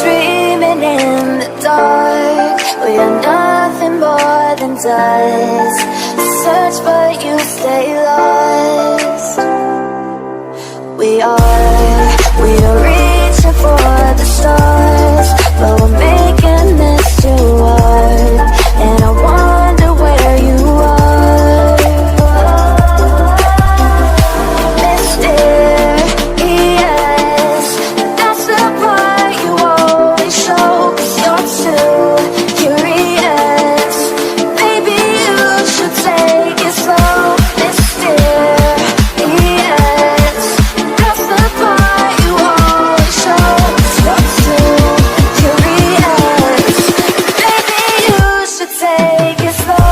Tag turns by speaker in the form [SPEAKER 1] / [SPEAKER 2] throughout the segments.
[SPEAKER 1] dreaming in the dark. We are nothing more than dust. Search but you stay lost. We are reaching for the stars, but we're making this too hard. And I wonder where you are. Mysterious, that's the part you always show. 'Cause you're too curious. Maybe you should take it slow. Mysterious, that's the part you always show. 'Cause you're too curious. Maybe you should take it slow.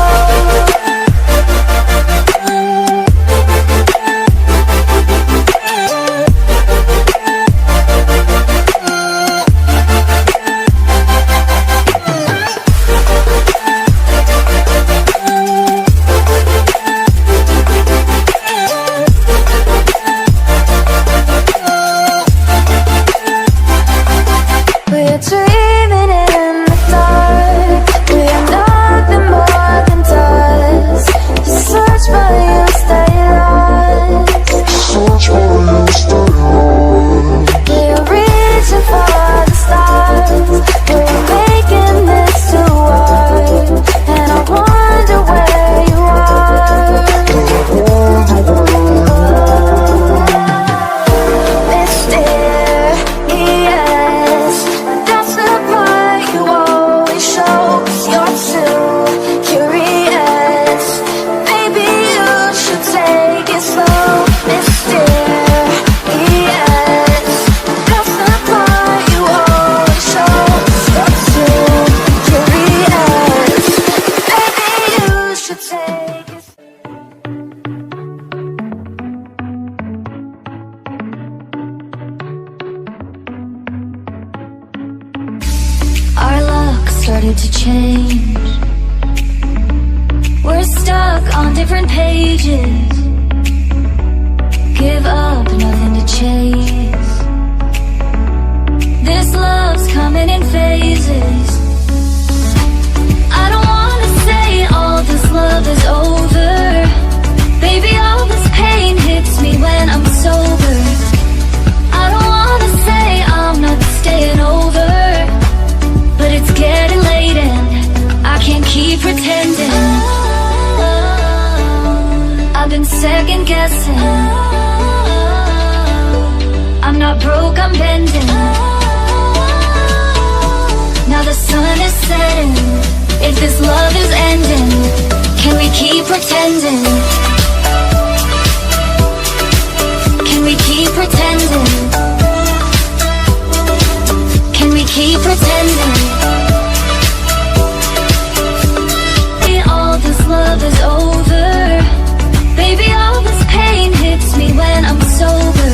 [SPEAKER 1] We're dreaming in the dark. We are nothing more than dust. You search but you stay lost. We're reaching for the stars. We're making this too hard. And I wonder where you are. Mysterious, that's the part you always show. 'Cause you're too curious. Maybe you should take it slow. Mysterious, that's the part you always show. 'Cause you're too curious. Maybe you should take it slow. Our luck started to change. We're stuck on different pages. Give up, nothing to chase. This love's coming in phases. I don't wanna say all this love is over. Baby, all this pain hits me when I'm sober. I don't wanna say I'm not staying over, but it's getting late and I can't keep pretending. I've been second guessing. I'm not broke, I'm bending. Now the sun is setting. If this love is ending, can we keep pretending? Can we keep pretending? Can we keep pretending? All this love is over. Baby, all this pain hits me when I'm sober.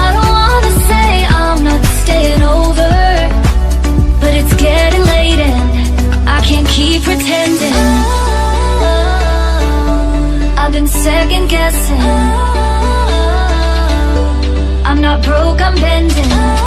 [SPEAKER 1] I don't wanna say I'm not staying over, but it's getting late and I can't keep pretending. I've been second guessing. I'm not broke, I'm bending.